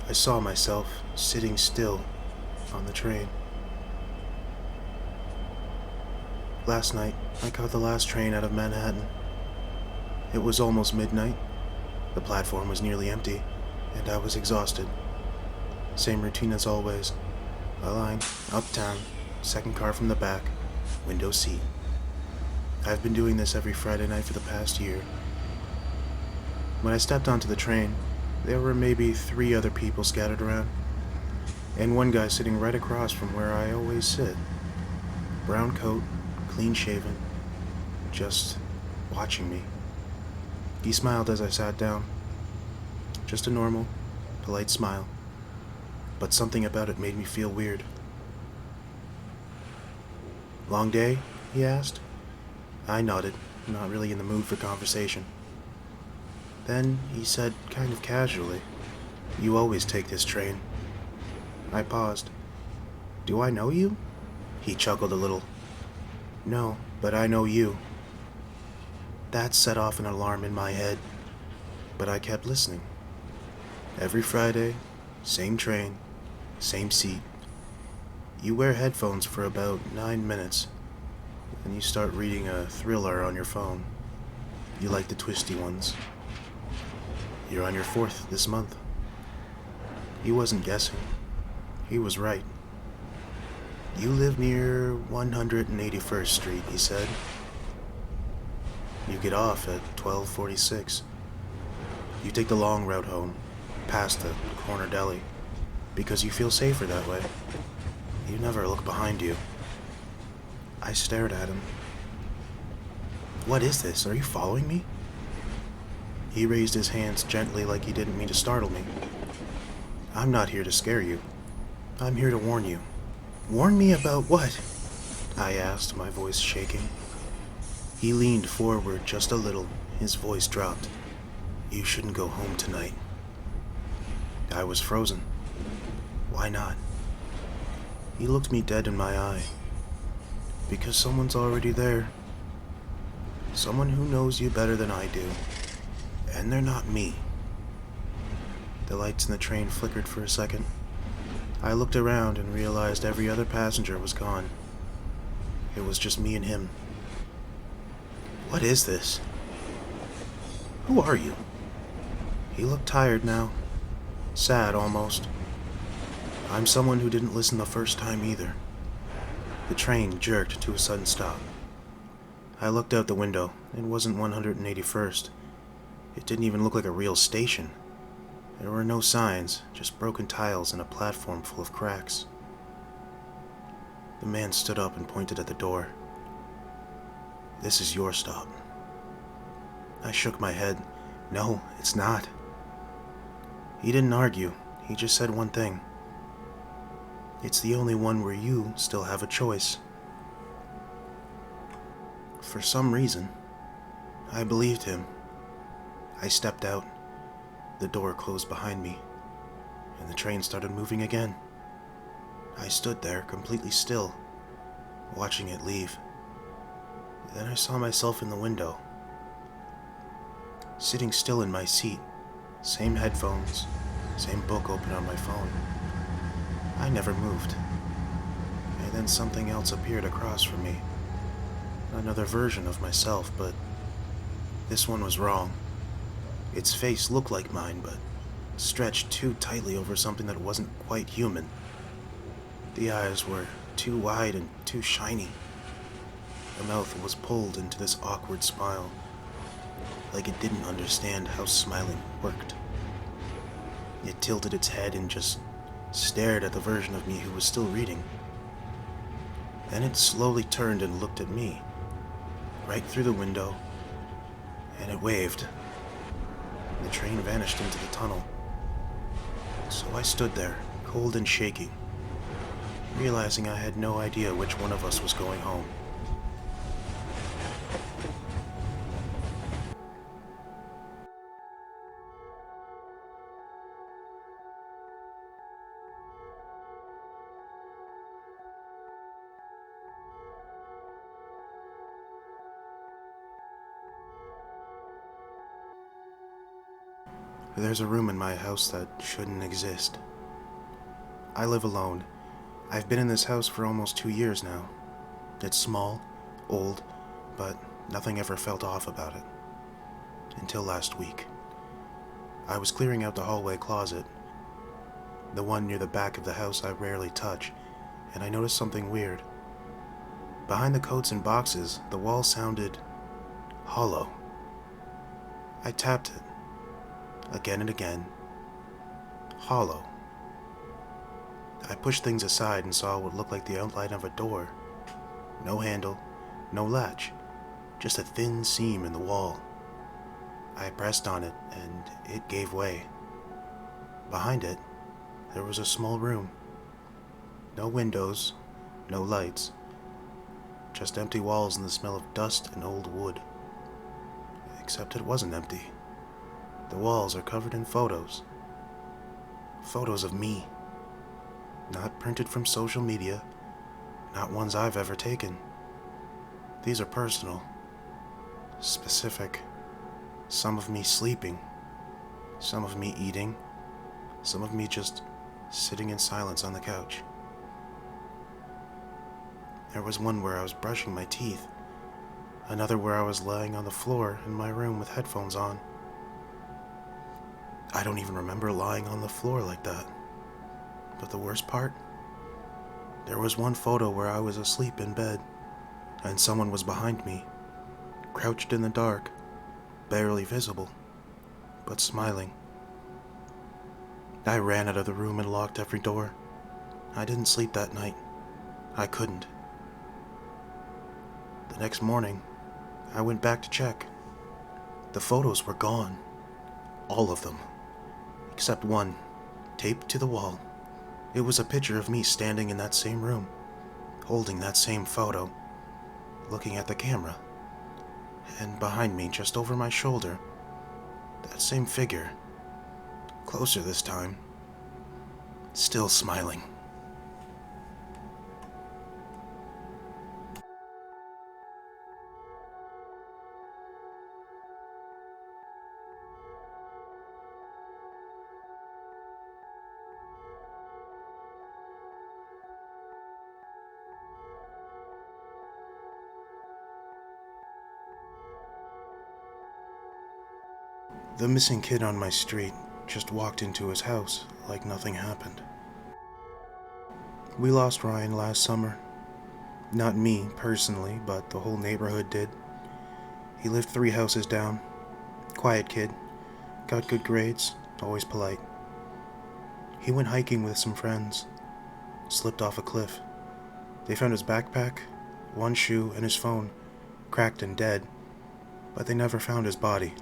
I saw myself sitting still on the train. Last night, I caught the last train out of Manhattan. It was almost midnight. The platform was nearly empty, and I was exhausted. Same routine as always. A line, uptown, second car from the back, window seat. I've been doing this every Friday night for the past year. When I stepped onto the train, there were maybe 3 other people scattered around, and one guy sitting right across from where I always sit. Brown coat, clean shaven, just watching me. He smiled as I sat down. Just a normal, polite smile. But something about it made me feel weird. "Long day?" he asked. I nodded, not really in the mood for conversation. Then he said, kind of casually, "You always take this train." I paused. "Do I know you?" He chuckled a little. "No, but I know you." That set off an alarm in my head, but I kept listening. Every Friday, same train, same seat. You wear headphones for about 9 minutes, and you start reading a thriller on your phone. You like the twisty ones. You're on your 4th this month. He wasn't guessing. He was right. "You live near 181st Street, he said. "You get off at 12:46. You take the long route home, past the corner deli, because you feel safer that way. You never look behind you." I stared at him. "What is this? Are you following me?" He raised his hands gently like he didn't mean to startle me. "I'm not here to scare you. I'm here to warn you." "Warn me about what?" I asked, my voice shaking. He leaned forward just a little, his voice dropped. "You shouldn't go home tonight." I was frozen. Why not? He looked me dead in my eye. "Because someone's already there. Someone who knows you better than I do. And they're not me." The lights in the train flickered for a second. I looked around and realized every other passenger was gone. It was just me and him. "What is this? Who are you?" He looked tired now. Sad, almost. "I'm someone who didn't listen the first time either." The train jerked to a sudden stop. I looked out the window. It wasn't 181st. It didn't even look like a real station. There were no signs, just broken tiles and a platform full of cracks. The man stood up and pointed at the door. "This is your stop." I shook my head. "No, it's not." He didn't argue. He just said one thing. "It's the only one where you still have a choice." For some reason, I believed him. I stepped out. The door closed behind me, and the train started moving again. I stood there, completely still, watching it leave. Then I saw myself in the window, sitting still in my seat, same headphones, same book open on my phone. I never moved. And then something else appeared across from me. Another version of myself, but this one was wrong. Its face looked like mine, but stretched too tightly over something that wasn't quite human. The eyes were too wide and too shiny. The mouth was pulled into this awkward smile, like it didn't understand how smiling worked. It tilted its head and just stared at the version of me who was still reading. Then it slowly turned and looked at me, right through the window, and it waved. The train vanished into the tunnel. So I stood there, cold and shaking, realizing I had no idea which one of us was going home. There's a room in my house that shouldn't exist. I live alone. I've been in this house for almost 2 years now. It's small, old, but nothing ever felt off about it. Until last week. I was clearing out the hallway closet, the one near the back of the house I rarely touch, and I noticed something weird. Behind the coats and boxes, the wall sounded hollow. I tapped it, again and again. Hollow. I pushed things aside and saw what looked like the outline of a door. No handle, no latch, just a thin seam in the wall. I pressed on it, and it gave way. Behind it, there was a small room. No windows, no lights, just empty walls and the smell of dust and old wood. Except it wasn't empty. The walls are covered in photos. Photos of me. Not printed from social media, not ones I've ever taken. These are personal, specific. Some of me sleeping, some of me eating, some of me just sitting in silence on the couch. There was one where I was brushing my teeth, another where I was lying on the floor in my room with headphones on. I don't even remember lying on the floor like that. But the worst part? There was one photo where I was asleep in bed, and someone was behind me, crouched in the dark, barely visible, but smiling. I ran out of the room and locked every door. I didn't sleep that night. I couldn't. The next morning, I went back to check. The photos were gone. All of them. Except one, taped to the wall. It was a picture of me standing in that same room, holding that same photo, looking at the camera. And behind me, just over my shoulder, that same figure, closer this time, still smiling. The missing kid on my street just walked into his house like nothing happened. We lost Ryan last summer. Not me, personally, but the whole neighborhood did. He lived 3 houses down. Quiet kid. Got good grades, always polite. He went hiking with some friends. Slipped off a cliff. They found his backpack, one shoe, and his phone, cracked and dead, but they never found his body.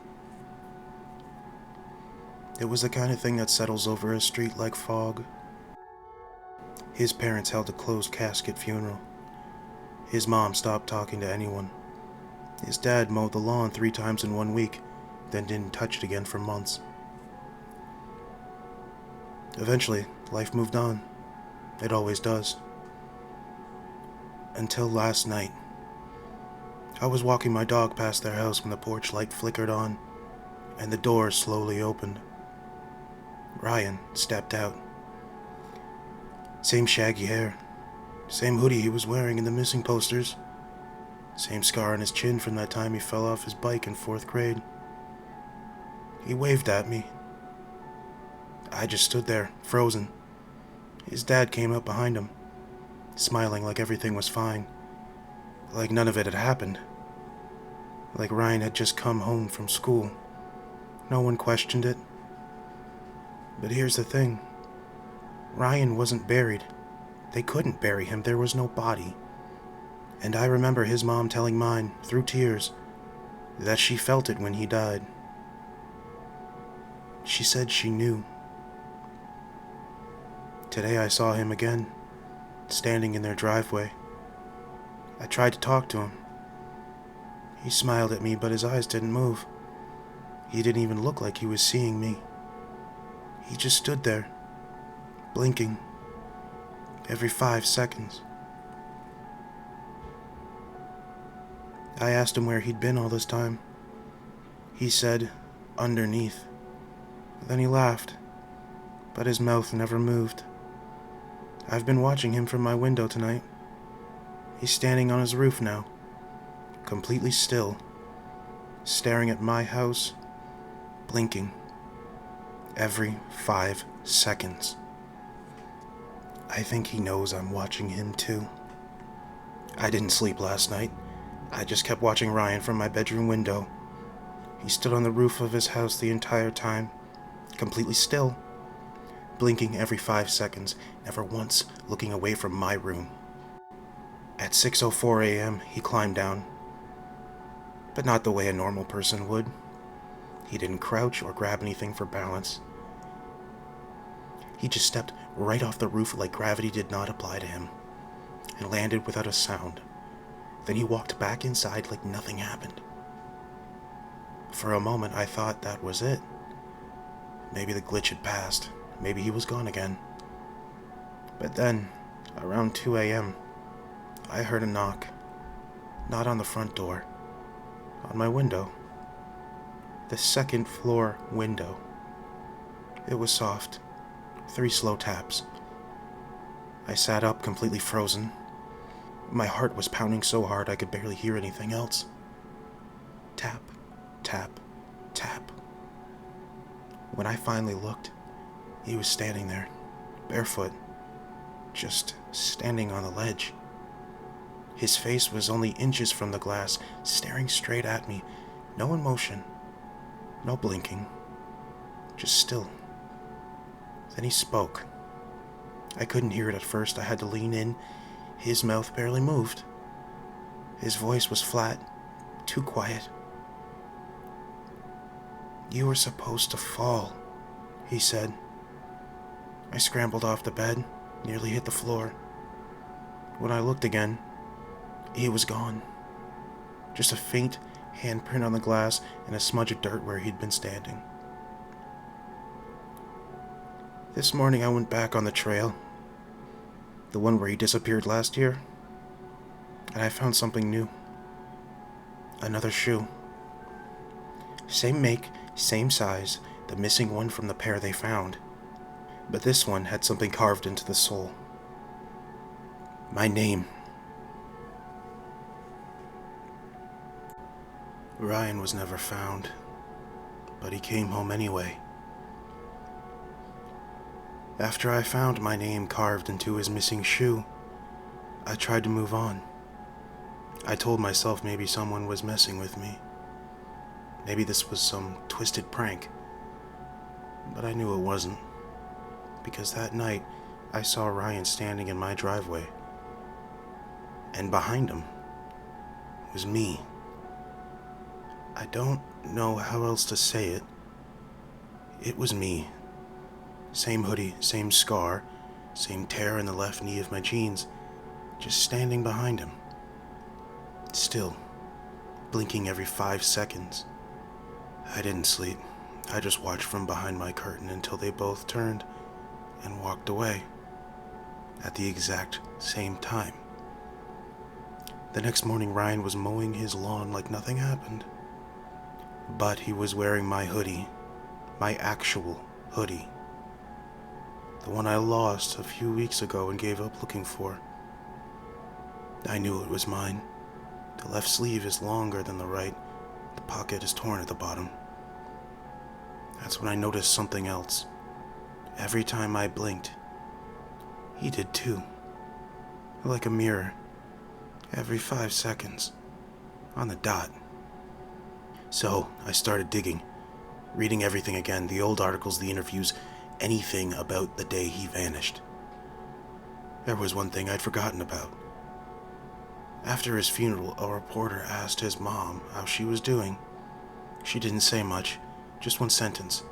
It was the kind of thing that settles over a street like fog. His parents held a closed casket funeral. His mom stopped talking to anyone. His dad mowed the lawn 3 times in 1 week, then didn't touch it again for months. Eventually, life moved on. It always does. Until last night. I was walking my dog past their house when the porch light flickered on, and the door slowly opened. Ryan stepped out. Same shaggy hair, same hoodie he was wearing in the missing posters, same scar on his chin from that time he fell off his bike in 4th grade. He waved at me. I just stood there, frozen. His dad came up behind him, smiling like everything was fine, like none of it had happened, like Ryan had just come home from school. No one questioned it. But here's the thing. Ryan wasn't buried. They couldn't bury him. There was no body. And I remember his mom telling mine, through tears, that she felt it when he died. She said she knew. Today I saw him again, standing in their driveway. I tried to talk to him. He smiled at me, but his eyes didn't move. He didn't even look like he was seeing me. He just stood there, blinking, every 5 seconds. I asked him where he'd been all this time. He said, underneath. Then he laughed, but his mouth never moved. I've been watching him from my window tonight. He's standing on his roof now, completely still, staring at my house, blinking every 5 seconds. I think he knows I'm watching him too. I didn't sleep last night. I just kept watching Ryan from my bedroom window. He stood on the roof of his house the entire time, completely still, blinking every 5 seconds, never once looking away from my room. At 6:04 a.m., he climbed down, but not the way a normal person would. He didn't crouch or grab anything for balance. He just stepped right off the roof like gravity did not apply to him, and landed without a sound. Then he walked back inside like nothing happened. For a moment, I thought that was it. Maybe the glitch had passed. Maybe he was gone again. But then, around 2 a.m., I heard a knock. Not on the front door. On my window. The second floor window. It was soft. 3 slow taps. I sat up, completely frozen. My heart was pounding so hard I could barely hear anything else. Tap, tap, tap. When I finally looked, he was standing there, barefoot, just standing on the ledge. His face was only inches from the glass, staring straight at me. No emotion, no blinking, just still. Then he spoke. I couldn't hear it at first. I had to lean in. His mouth barely moved. His voice was flat, too quiet. "You were supposed to fall," he said. I scrambled off the bed, nearly hit the floor. When I looked again, he was gone. Just a faint handprint on the glass and a smudge of dirt where he'd been standing. This morning I went back on the trail, the one where he disappeared last year, and I found something new. Another shoe. Same make, same size, the missing one from the pair they found. But this one had something carved into the sole. My name. Ryan was never found, but he came home anyway. After I found my name carved into his missing shoe, I tried to move on. I told myself maybe someone was messing with me. Maybe this was some twisted prank. But I knew it wasn't, because that night I saw Ryan standing in my driveway, and behind him was me. I don't know how else to say it. It was me. Same hoodie, same scar, same tear in the left knee of my jeans, just standing behind him. Still, blinking every 5 seconds. I didn't sleep. I just watched from behind my curtain until they both turned and walked away at the exact same time. The next morning, Ryan was mowing his lawn like nothing happened. But he was wearing my hoodie, my actual hoodie. The one I lost a few weeks ago and gave up looking for. I knew it was mine. The left sleeve is longer than the right. The pocket is torn at the bottom. That's when I noticed something else. Every time I blinked, he did too. Like a mirror. Every 5 seconds. On the dot. So I started digging. Reading everything again. The old articles, the interviews, anything about the day he vanished. There was one thing I'd forgotten about. After his funeral, a reporter asked his mom how she was doing. She didn't say much, just one sentence.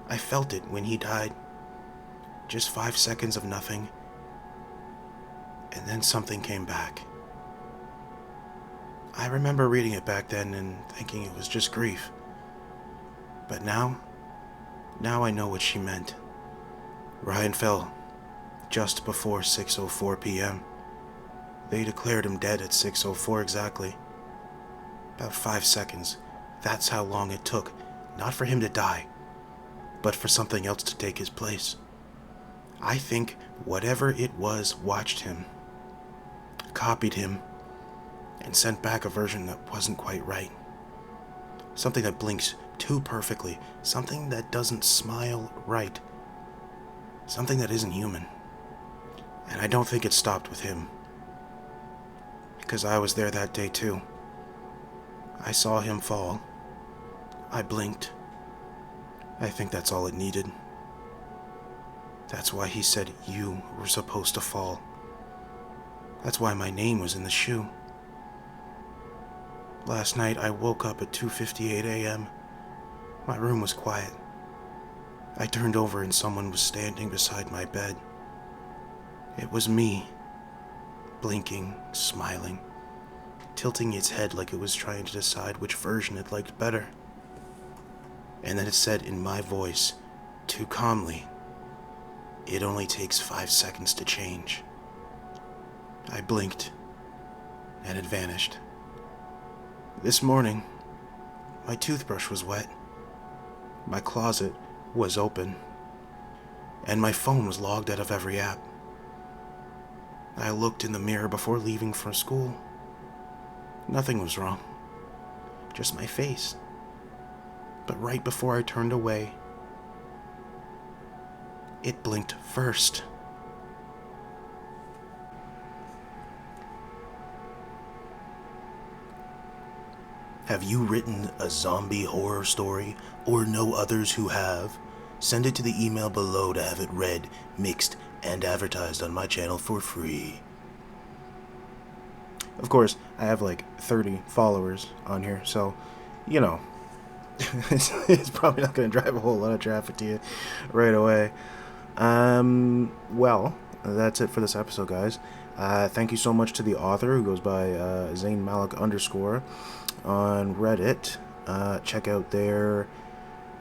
I felt it when he died. Just 5 seconds of nothing. And then something came back. I remember reading it back then and thinking it was just grief. But now I know what she meant. Ryan fell just before 6:04 p.m. They declared him dead at 6:04 exactly. About 5 seconds. That's how long it took. Not for him to die, but for something else to take his place. I think whatever it was watched him, copied him, and sent back a version that wasn't quite right. Something that blinks too perfectly, something that doesn't smile right, something that isn't human. And I don't think it stopped with him, because I was there that day too. I saw him fall. I blinked. I think that's all it needed. That's why he said you were supposed to fall. That's why my name was in the shoe. Last night I woke up at 2:58 a.m. My room was quiet. I turned over and someone was standing beside my bed. It was me, blinking, smiling, tilting its head like it was trying to decide which version it liked better. And then it said in my voice, too calmly, "It only takes 5 seconds to change." I blinked, and it vanished. This morning, my toothbrush was wet, my closet was open, and my phone was logged out of every app. I looked in the mirror before leaving for school. Nothing was wrong, just my face. But right before I turned away, it blinked first. Have you written a zombie horror story or know others who have? Send it to the email below to have it read, mixed, and advertised on my channel for free. Of course, I have like 30 followers on here, so, you know, it's probably not going to drive a whole lot of traffic to you right away. Well, that's it for this episode, guys. Thank you so much to the author, who goes by Zayn Malik _ on Reddit. Check out their,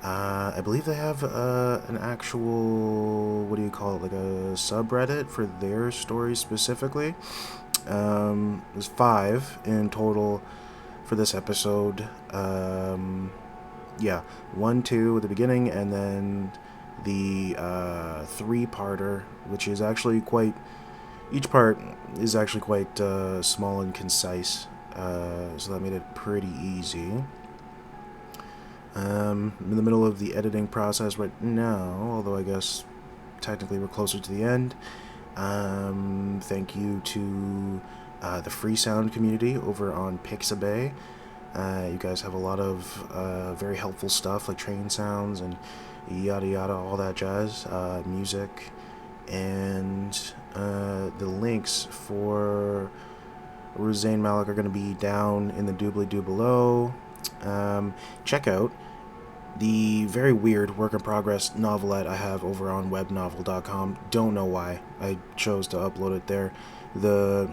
I believe they have an actual, what do you call it, like a subreddit for their stories specifically. There's 5 in total for this episode. Yeah, 1, 2 at the beginning, and then the 3-parter, which is actually quite, each part is actually quite small and concise, so that made it pretty easy. I'm in the middle of the editing process right now, although I guess technically we're closer to the end. Thank you to the free sound community over on Pixabay. You guys have a lot of very helpful stuff like train sounds and yada yada, all that jazz, music, and the links for Zayn Malik are going to be down in the doobly-doo below. Check out the very weird work-in-progress novelette I have over on webnovel.com. Don't know why I chose to upload it there. The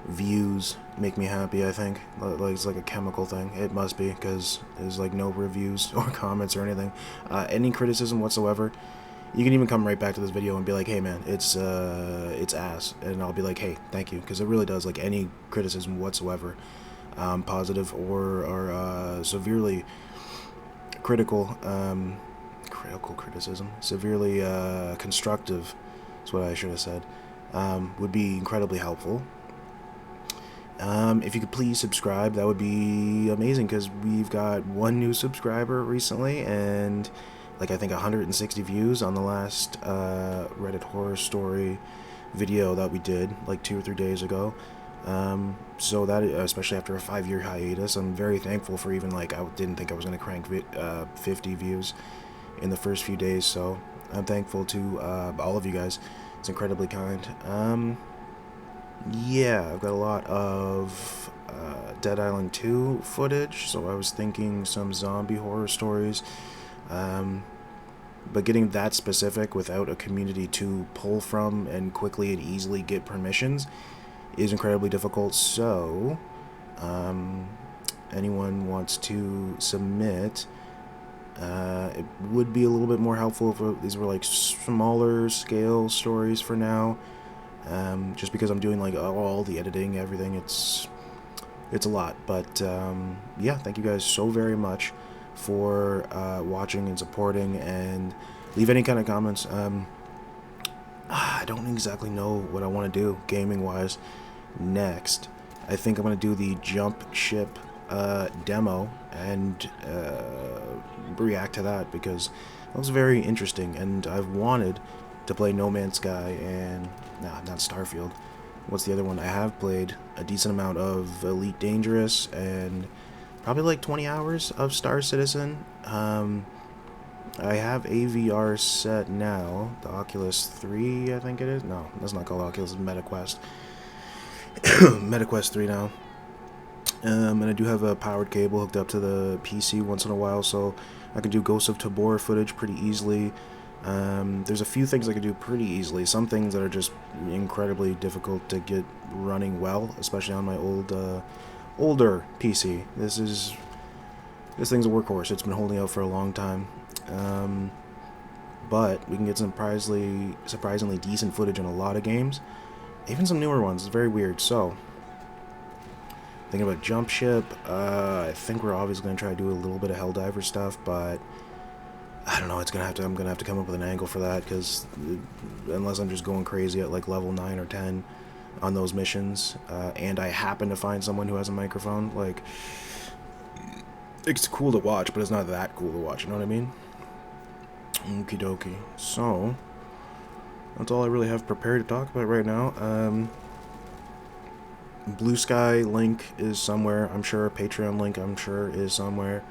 views make me happy, I think. Like, it's like a chemical thing. It must be, because there's like no reviews or comments or anything. Any criticism whatsoever, you can even come right back to this video and be like, hey man, it's ass, and I'll be like, hey, thank you, because it really does. Like, any criticism whatsoever, positive or severely critical criticism, severely constructive is what I should have said, would be incredibly helpful. If you could please subscribe, that would be amazing, because we've got 1 new subscriber recently, and like I think 160 views on the last Reddit horror story video that we did like 2 or 3 days ago. So that, especially after a 5-year hiatus, I'm very thankful for. Even like, I didn't think I was going to crank 50 views in the first few days, so I'm thankful to all of you guys. It's incredibly kind. Yeah, I've got a lot of Dead Island 2 footage, so I was thinking some zombie horror stories, but getting that specific without a community to pull from and quickly and easily get permissions is incredibly difficult. So anyone wants to submit, it would be a little bit more helpful if these were like smaller scale stories for now, just because I'm doing like all the editing, everything. It's a lot, but yeah, thank you guys so very much for watching and supporting, and leave any kind of comments. I don't exactly know what I want to do gaming-wise next. I think I'm going to do the Jump Ship demo and react to that, because it was very interesting, and I've wanted to play No Man's Sky and not Starfield. What's the other one? I have played a decent amount of Elite Dangerous and probably like 20 hours of Star Citizen. I have a VR set now, the Oculus 3, I think it is. No, that's not called Oculus, it's MetaQuest. MetaQuest 3 now. And I do have a powered cable hooked up to the PC once in a while, so I can do Ghost of Tabor footage pretty easily. There's a few things I can do pretty easily. Some things that are just incredibly difficult to get running well, especially on my older PC. This thing's a workhorse. It's been holding out for a long time. But we can get some surprisingly decent footage in a lot of games, even some newer ones. It's very weird. So, thinking about Jump Ship, I think we're obviously going to try to do a little bit of Helldiver stuff, but I don't know. I'm gonna have to come up with an angle for that, because unless I'm just going crazy at like level 9 or 10 on those missions, and I happen to find someone who has a microphone, like, it's cool to watch, but it's not that cool to watch. You know what I mean? Okie dokie. So that's all I really have prepared to talk about right now. Blue Sky link is somewhere, I'm sure. Patreon link, I'm sure, is somewhere.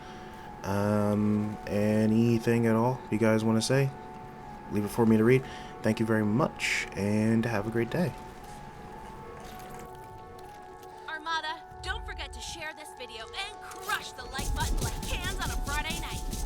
Anything at all you guys want to say, leave it for me to read. Thank you very much, and have a great day. Armada, don't forget to share this video and crush the like button like cans on a Friday night.